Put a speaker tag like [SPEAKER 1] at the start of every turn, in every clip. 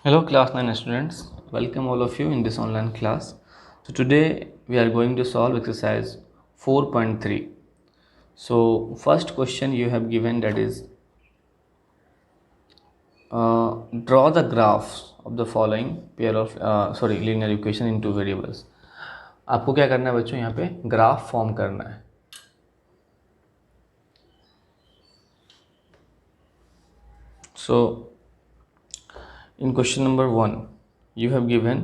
[SPEAKER 1] Hello class 9 students, welcome all of you in this online class. So today we are going to solve exercise 4.3. So first question you have given, that is draw the graphs of the following pair of linear equation in two variables. आपको क्या करना है बच्चों, यहाँ पे graph form करना है. So in question number 1 you have given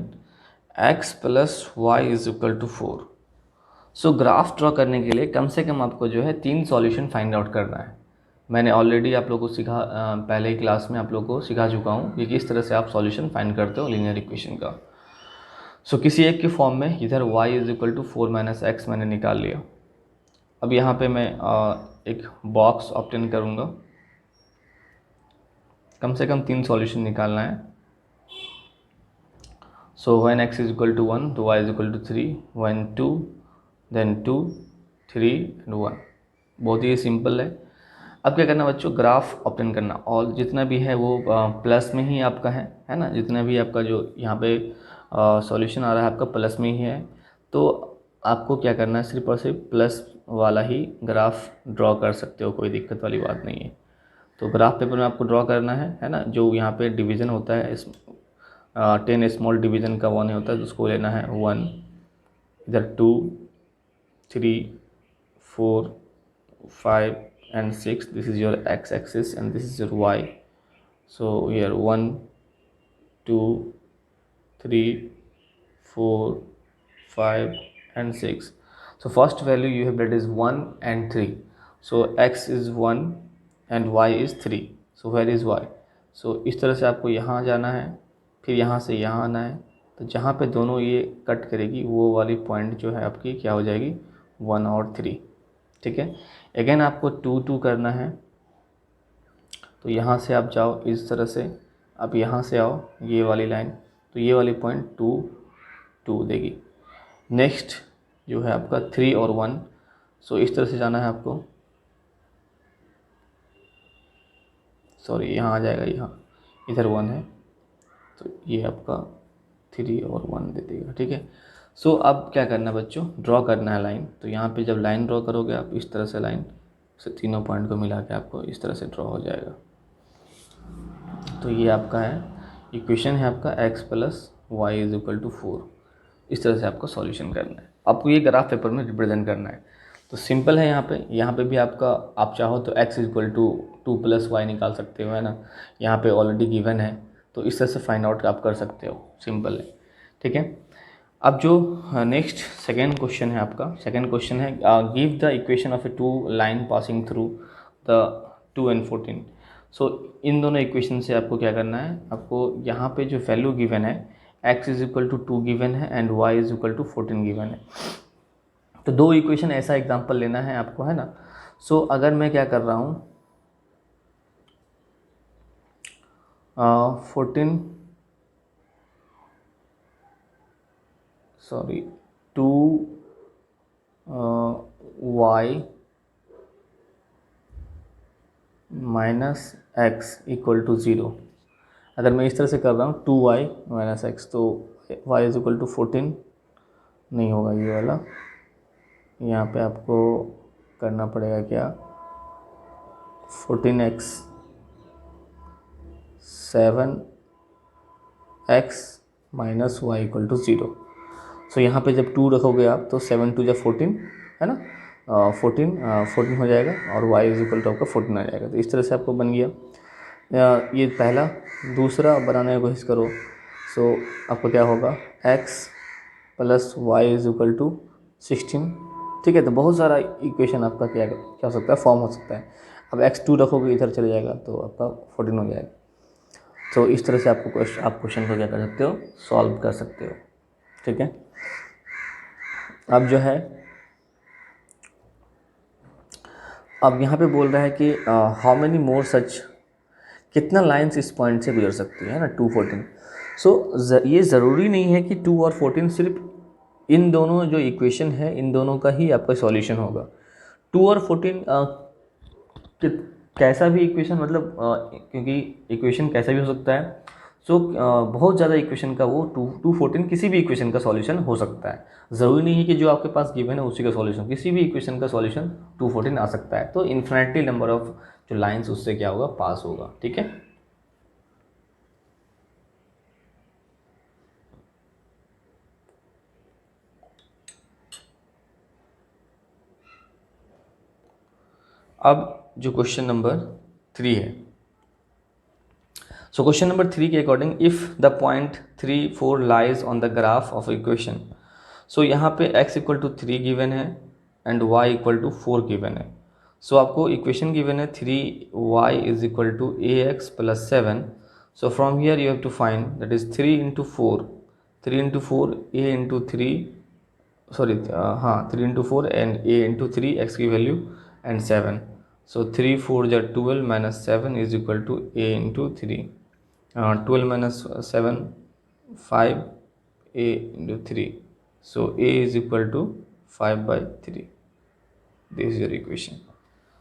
[SPEAKER 1] x plus y is equal to 4. So graph draw करने के लिए कम से कम आपको जो है 3 सॉल्यूशन फाइंड आउट करना है. मैंने ऑलरेडी आप लोगों को पहले ही क्लास में आप लोगों को सिखा चुका हूँ कि किस तरह से आप सॉल्यूशन फाइंड करते हो लीनियर इक्वेशन का. सो किसी एक के फॉर्म में इधर y is equal to 4 minus x मैंने निकाल लिया. अब यहाँ पे मैं एक बॉक्स ऑब्टेन करूँगा. कम से कम 3 सॉल्यूशन निकालना है. So when x is equal to 1 तो y is equal to 3, when 2 then 2, 3 and 1. बहुत ही सिंपल है. अब क्या करना बच्चों, ग्राफ ऑब्टेन करना. और जितना भी है वो प्लस में ही आपका है ना. जितना भी आपका जो यहाँ पे सॉल्यूशन आ रहा है आपका प्लस में ही है. तो आपको क्या करना है, सिर्फ और सिर्फ प्लस वाला ही ग्राफ ड्रॉ कर सकते हो, कोई दिक्कत वाली बात नहीं है. तो ग्राफ पेपर में आपको ड्रॉ करना है ना. जो यहाँ पे डिवीज़न होता है 10 स्मॉल डिवीज़न का 1 होता है, तो उसको लेना है 1, इधर 2, 3, 4, 5 and 6. This is your x-axis and this is your y. So here 1, 2, 3, 4, 5 and 6. So first value you have, that is 1 and 3. So x is 1 and y is 3. So where is y? So इस तरह से आपको यहाँ जाना है, फिर यहाँ से यहाँ आना है. तो जहाँ पे दोनों ये कट करेगी वो वाली पॉइंट जो है आपकी क्या हो जाएगी, 1 और 3. ठीक है. अगेन आपको 2, 2 करना है. तो यहाँ से आप जाओ इस तरह से, आप यहाँ से आओ ये वाली लाइन, तो ये वाली पॉइंट 2, 2 देगी. नेक्स्ट जो है आपका 3 और 1. सो इस तरह से जाना है आपको. सॉरी, यहाँ आ जाएगा, यहाँ इधर 1 है तो ये आपका 3 और 1 दे देगा. ठीक है. सो अब क्या करना है बच्चों, ड्रॉ करना है लाइन. तो यहाँ पे जब लाइन ड्रॉ करोगे आप इस तरह से लाइन से तीनों पॉइंट को मिला के आपको इस तरह से ड्रॉ हो जाएगा. तो ये आपका है इक्वेशन है आपका x plus y is equal to 4. इस तरह से आपको सॉल्यूशन करना है. आपको ये ग्राफ पेपर में रिप्रेजेंट करना है. तो सिंपल है. यहाँ पे भी आपका, आप चाहो तो x equal to 2 plus y निकाल सकते हो, है ना. यहाँ पे ऑलरेडी गिवन है, तो इस तरह से फाइंड आउट आप कर सकते हो. सिंपल है. ठीक है. अब जो नेक्स्ट सेकेंड क्वेश्चन है आपका, सेकेंड क्वेश्चन है give the equation of A 2 line passing through the 2 and 14. सो इन दोनों इक्वेशन से आपको क्या करना है, आपको यहाँ पे जो वैल्यू गिवन है x is equal to 2 given है and y is equal to 14 given है. तो 2 इक्वेशन ऐसा एग्जांपल लेना है आपको, है ना. सो अगर मैं क्या कर रहा हूँ, 14 sorry 2 y minus x equal to 0. अगर मैं इस तरह से कर रहा हूँ 2y माइनस एक्स, तो y इज इक्वल टू 14 नहीं होगा ये वाला. यहाँ पे आपको करना पड़ेगा क्या, 14x 7x minus y equal to 0. So यहाँ पे जब 2 रखोगे आप तो 7 2 जब 14 है ना, 14 हो जाएगा और y इज इक्वल टू आपका 14 आ जाएगा. तो इस तरह से आपको बन गया. ये पहला. दूसरा बनाने की कोशिश करो. सो आपको क्या होगा, x plus y is equal to 16. ठीक है. तो बहुत सारा इक्वेशन आपका क्या हो सकता है, फॉर्म हो सकता है. अब x2 रखोगे इधर चले जाएगा तो आपका 14 हो जाएगा. तो इस तरह से आप क्वेश्चन को क्या कर सकते हो, सॉल्व कर सकते हो. ठीक है. अब जो है, अब यहाँ पे बोल रहा है कि हाउ मेनी मोर सच, कितना लाइंस इस पॉइंट से गुजर सकती है ना, 2 14. सो ये ज़रूरी नहीं है कि 2 और 14 सिर्फ इन दोनों जो इक्वेशन है इन दोनों का ही आपका सॉल्यूशन होगा. 2 और 14 कैसा भी इक्वेशन, मतलब क्योंकि इक्वेशन कैसा भी हो सकता है. सो बहुत ज़्यादा इक्वेशन का वो 214 किसी भी इक्वेशन का सॉल्यूशन हो सकता है। ज़रूरी नहीं है कि जो आपके पास गिवन है उसी का सॉल्यूशन, किसी भी इक्वेशन का सॉल्यूशन 214 आ सकता है। तो इन्फिनिटी नंबर ऑफ जो लाइंस उससे क्या होगा, पास होगा। ठीक है, अब जो क्वेश्चन नंबर 3 है, सो क्वेश्चन नंबर 3 के according if the point 3 4 lies on the graph of equation, so यहाँ पे x इक्वल टू 3 गिवन है and y equal to 4 given है। सो आपको इक्वेशन गिवन है 3y is equal to ax plus 7। So from here you have to find that is 3 into 4, 3 into 4 a into 3, sorry हाँ 3 into 4 and a into 3 x की value and 7। So 3 4 जा 12 minus 7 is equal to a into 3, 12 minus 7 5 a into 3, so a is equal to 5 by 3, this is your equation।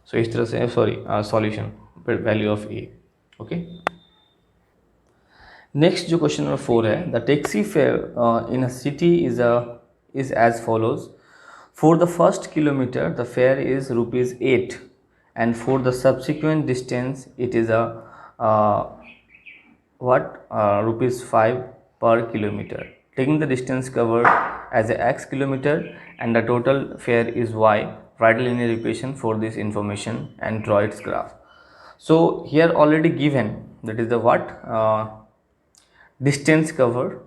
[SPEAKER 1] so इस तरह से sorry solution value of a। Okay, next जो question number 4 है, the taxi fare in a city is as follows, for the first kilometre the fare is ₹8 and for the subsequent distance it is a ₹5 per kilometer, taking the distance covered as a x kilometer and the total fare is y. Write a linear equation for this information and draw its graph. So here already given, that is the what, distance covered,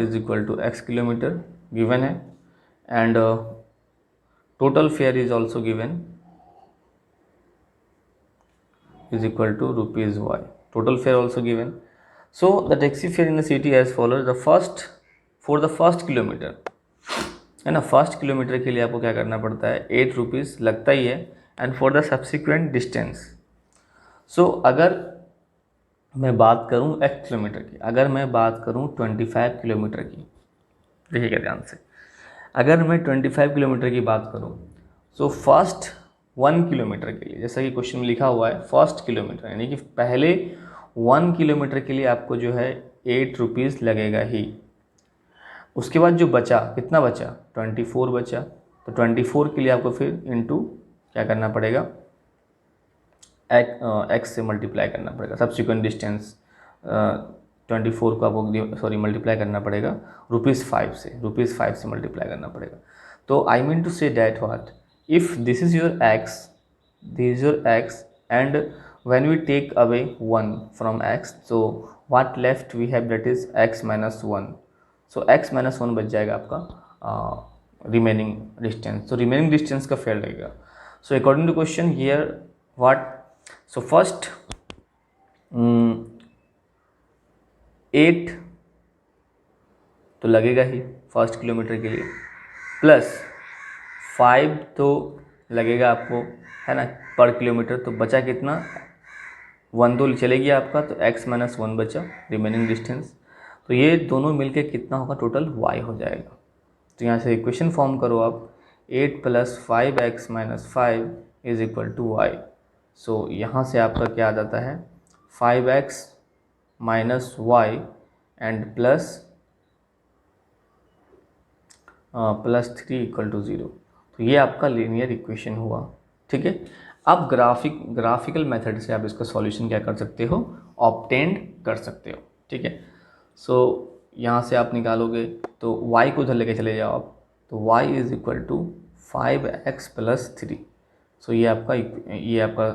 [SPEAKER 1] is equal to x kilometer given है, and total fare is also given, is equal to ₹y. Total fare also given. So the taxi fare in the city as follows, the first, for the first kilometer है ना, first kilometre के लिए आपको क्या करना पड़ता है, ₹8 लगता ही है, and for the subsequent distance. So अगर मैं बात करूं x किलोमीटर की, अगर मैं बात करूं 25 किलोमीटर की, देखिएगा ध्यान से, अगर मैं 25 किलोमीटर की बात करूं, सो फर्स्ट 1 किलोमीटर के लिए, जैसा कि क्वेश्चन में लिखा हुआ है फर्स्ट किलोमीटर, यानी कि पहले 1 किलोमीटर के लिए आपको जो है ₹8 लगेगा ही। उसके बाद जो बचा, कितना बचा, 24 बचा, तो 24 के लिए आपको फिर इनटू क्या करना पड़ेगा, एक्स से मल्टीप्लाई करना पड़ेगा, सब्सिक्वेंट डिस्टेंस 24 को आपको सॉरी मल्टीप्लाई करना पड़ेगा ₹5 से, ₹5 से मल्टीप्लाई करना पड़ेगा। तो I mean to say that what, if this is your x, this is your x, and when we take away 1 from x, so what left we have, that is x minus 1। So x minus 1 बच जाएगा आपका remaining distance. तो remaining distance का fare लगेगा। So according to question here what, so first 8 तो लगेगा ही first kilometre के लिए, प्लस 5 तो लगेगा आपको, है ना, पर किलोमीटर। तो बचा कितना, 1 तो चलेगी आपका, तो x माइनस 1 बचा रिमेनिंग डिस्टेंस। तो ये दोनों मिलके कितना होगा, टोटल y हो जाएगा। तो यहाँ से इक्वेशन फॉर्म करो आप, 8 plus 5x minus 5 is equal to y। So यहाँ से आपका क्या आ जाता है, 5x minus y and plus 3 equal to 0। तो ये आपका लीनियर इक्वेशन हुआ। ठीक है, अब ग्राफिकल मेथड से आप इसका सॉल्यूशन क्या कर सकते हो, ऑब्टेंड कर सकते हो। ठीक है, सो यहाँ से आप निकालोगे तो y को उधर लेके चले जाओ आप, तो y is equal to 5x plus 3। So ये आपका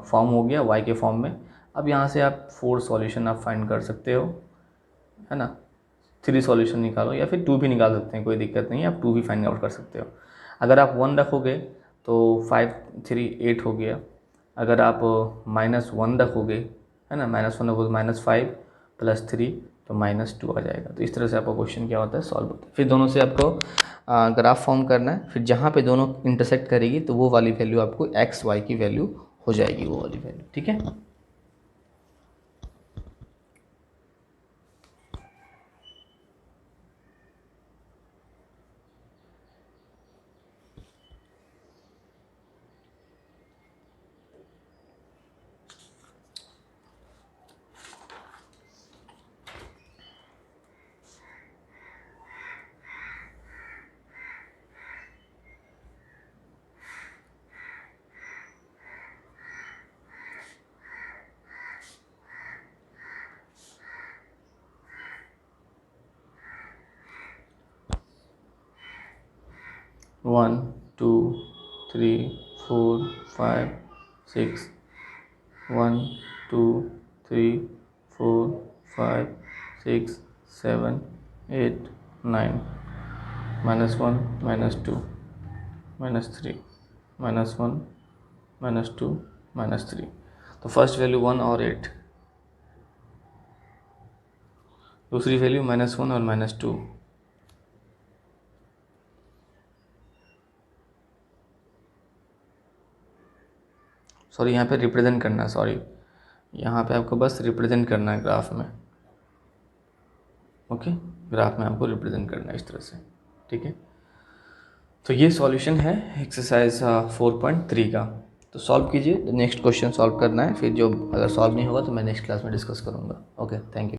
[SPEAKER 1] फॉर्म हो गया y के फॉर्म में। अब यहाँ से आप 4 सॉल्यूशन आप फाइंड कर सकते हो, है ना, 3 सॉल्यूशन निकालो या फिर 2 भी निकाल सकते हैं, कोई दिक्कत नहीं है, आप 2 भी फाइंड आउट कर सकते हो। अगर आप 1 रखोगे तो 5 3 8 हो गया, अगर आप -1 रखोगे, है ना, -1 रखोगे -5 प्लस 3 तो -2 आ जाएगा। तो इस तरह से आपका क्वेश्चन क्या होता है, सॉल्व होता है। फिर दोनों से आपको ग्राफ फॉर्म करना है, फिर जहाँ पे दोनों इंटरसेक्ट करेगी तो वो वाली वैल्यू आपको x y की वैल्यू हो जाएगी, वो वाली वैल्यू। ठीक है, 1 2 3 4 5 6 1 2 3 4 5 6 7 8 9 -1 -2 -3 -1 -2 -3। तो फर्स्ट वैल्यू 1 और 8, दूसरी वैल्यू -1 और -2। सॉरी यहाँ पे रिप्रेजेंट करना है, सॉरी यहाँ पे आपको बस रिप्रेजेंट करना है ग्राफ में। ओके, ग्राफ में आपको रिप्रेजेंट करना है इस तरह से, ठीक है। तो ये सॉल्यूशन है एक्सरसाइज 4.3 का। तो सॉल्व कीजिए, नेक्स्ट क्वेश्चन सॉल्व करना है, फिर जो अगर सॉल्व नहीं होगा तो मैं नेक्स्ट क्लास में डिस्कस करूँगा। Okay, thank you.